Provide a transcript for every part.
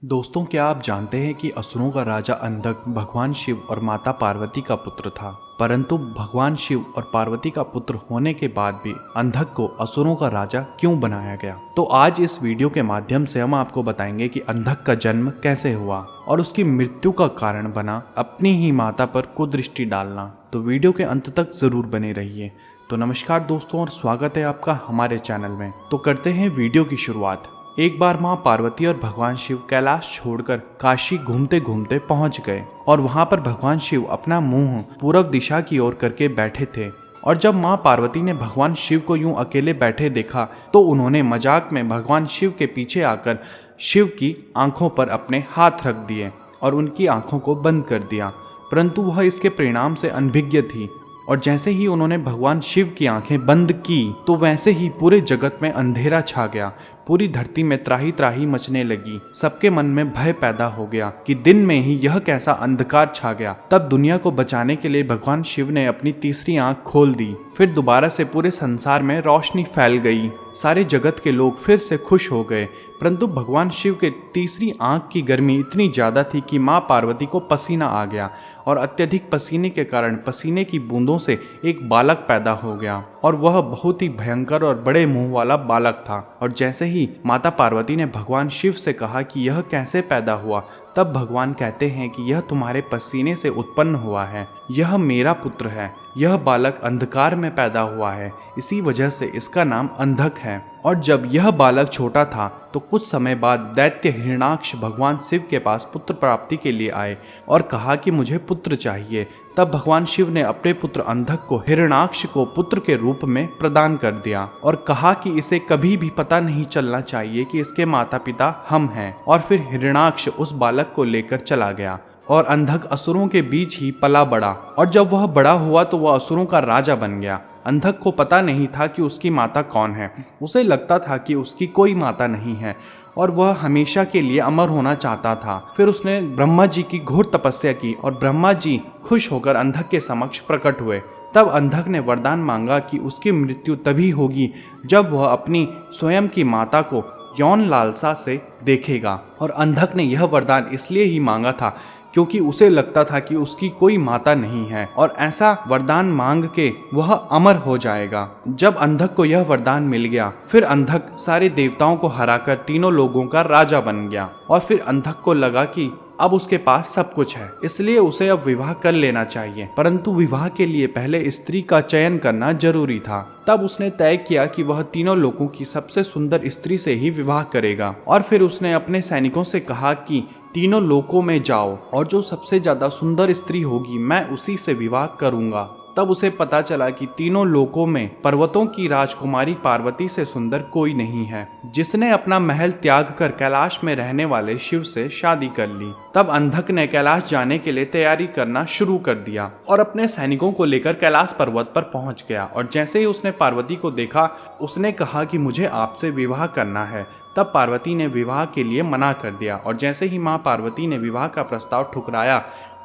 दोस्तों, क्या आप जानते हैं कि असुरों का राजा अंधक भगवान शिव और माता पार्वती का पुत्र था। परंतु भगवान शिव और पार्वती का पुत्र होने के बाद भी अंधक को असुरों का राजा क्यों बनाया गया? तो आज इस वीडियो के माध्यम से हम आपको बताएंगे कि अंधक का जन्म कैसे हुआ और उसकी मृत्यु का कारण बना अपनी ही माता पर कुदृष्टि डालना। तो वीडियो के अंत तक जरूर बने रहिए। तो नमस्कार दोस्तों, और स्वागत है आपका हमारे चैनल में। तो करते हैं वीडियो की शुरुआत। एक बार माँ पार्वती और भगवान शिव कैलाश छोड़कर काशी घूमते घूमते पहुंच गए और वहां पर भगवान शिव अपना मुंह पूर्व दिशा की ओर करके बैठे थे। और जब माँ पार्वती ने भगवान शिव को यूं अकेले बैठे देखा तो उन्होंने मजाक में भगवान शिव के पीछे आकर शिव की आंखों पर अपने हाथ रख दिए और उनकी आंखों को बंद कर दिया। परंतु वह इसके परिणाम से अनभिज्ञ थी और जैसे ही उन्होंने भगवान शिव की आंखें बंद की तो वैसे ही पूरे जगत में अंधेरा छा गया। पूरी धरती में त्राही त्राही मचने लगी। सबके मन में भय पैदा हो गया कि दिन में ही यह कैसा अंधकार छा गया। तब दुनिया को बचाने के लिए भगवान शिव ने अपनी तीसरी आंख खोल दी। फिर दोबारा से पूरे संसार में रोशनी फैल गई। सारे जगत के लोग फिर से खुश हो गए। परंतु भगवान शिव के तीसरी आंख की गर्मी इतनी ज्यादा थी कि माँ पार्वती को पसीना आ गया और अत्यधिक पसीने के कारण पसीने की बूंदों से एक बालक पैदा हो गया और वह बहुत ही भयंकर और बड़े मुंह वाला बालक था। और जैसे ही माता पार्वती ने भगवान शिव से कहा कि यह कैसे पैदा हुआ, तब भगवान कहते हैं कि यह तुम्हारे पसीने से उत्पन्न हुआ है, यह मेरा पुत्र है। यह बालक अंधकार में पैदा हुआ है, इसी वजह से इसका नाम अंधक है। और जब यह बालक छोटा था तो कुछ समय बाद दैत्य हिरणाक्ष भगवान शिव के पास पुत्र प्राप्ति के लिए आए और कहा कि मुझे पुत्र चाहिए। तब भगवान शिव ने अपने पुत्र अंधक को हिरणाक्ष को पुत्र के रूप में प्रदान कर दिया और कहा कि इसे कभी भी पता नहीं चलना चाहिए कि इसके माता पिता हम हैं। और फिर हिरणाक्ष उस बालक को लेकर चला गया और अंधक असुरों के बीच ही पला बढ़ा। और जब वह बड़ा हुआ तो वह असुरों का राजा बन गया। अंधक को पता नहीं था कि उसकी माता कौन है। उसे लगता था कि उसकी कोई माता नहीं है और वह हमेशा के लिए अमर होना चाहता था। फिर उसने ब्रह्मा जी की घोर तपस्या की और ब्रह्मा जी खुश होकर अंधक के समक्ष प्रकट हुए। तब अंधक ने वरदान मांगा कि उसकी मृत्यु तभी होगी जब वह अपनी स्वयं की माता को यौन लालसा से देखेगा। और अंधक ने यह वरदान इसलिए ही मांगा था क्योंकि उसे लगता था कि उसकी कोई माता नहीं है और ऐसा वरदान मांग के वह अमर हो जाएगा। जब अंधक को यह वरदान मिल गया, फिर अंधक सारे देवताओं को हराकर तीनों लोगों का राजा बन गया। और फिर अंधक को लगा कि अब उसके पास सब कुछ है, इसलिए उसे अब विवाह कर लेना चाहिए। परंतु विवाह के लिए पहले स्त्री का चयन करना जरूरी था। तब उसने तय किया कि वह तीनों लोगों की सबसे सुंदर स्त्री से ही विवाह करेगा। और फिर उसने अपने सैनिकों से कहा कि तीनों लोकों में जाओ और जो सबसे ज्यादा सुंदर स्त्री होगी मैं उसी से विवाह करूंगा। तब उसे पता चला कि तीनों लोकों में पर्वतों की राजकुमारी पार्वती से सुंदर कोई नहीं है, जिसने अपना महल त्याग कर कैलाश में रहने वाले शिव से शादी कर ली। तब अंधक ने कैलाश जाने के लिए तैयारी करना शुरू कर दिया और अपने सैनिकों को लेकर कैलाश पर्वत पर पहुंच गया। और जैसे ही उसने पार्वती को देखा, उसने कहा कि मुझे आपसे विवाह करना है। तब पार्वती ने विवाह के लिए मना कर दिया और जैसे ही माँ पार्वती ने विवाह का प्रस्ताव ठुकराया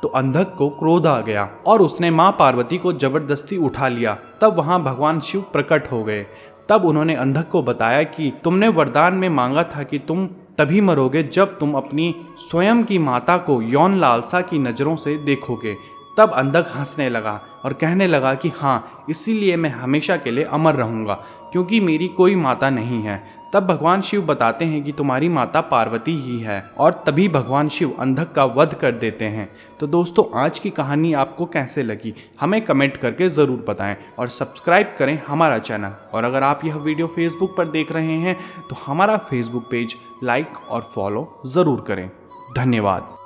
तो अंधक को क्रोध आ गया और उसने माँ पार्वती को जबरदस्ती उठा लिया। तब वहां भगवान शिव प्रकट हो गए। तब उन्होंने अंधक को बताया कि तुमने वरदान में मांगा था कि तुम तभी मरोगे जब तुम अपनी स्वयं की माता को यौन लालसा की नजरों से देखोगे। तब अंधक हंसने लगा और कहने लगा कि हाँ, इसीलिए मैं हमेशा के लिए अमर रहूंगा क्योंकि मेरी कोई माता नहीं है। तब भगवान शिव बताते हैं कि तुम्हारी माता पार्वती ही है और तभी भगवान शिव अंधक का वध कर देते हैं। तो दोस्तों, आज की कहानी आपको कैसे लगी हमें कमेंट करके ज़रूर बताएं और सब्सक्राइब करें हमारा चैनल। और अगर आप यह वीडियो फेसबुक पर देख रहे हैं तो हमारा फेसबुक पेज लाइक और फॉलो ज़रूर करें। धन्यवाद।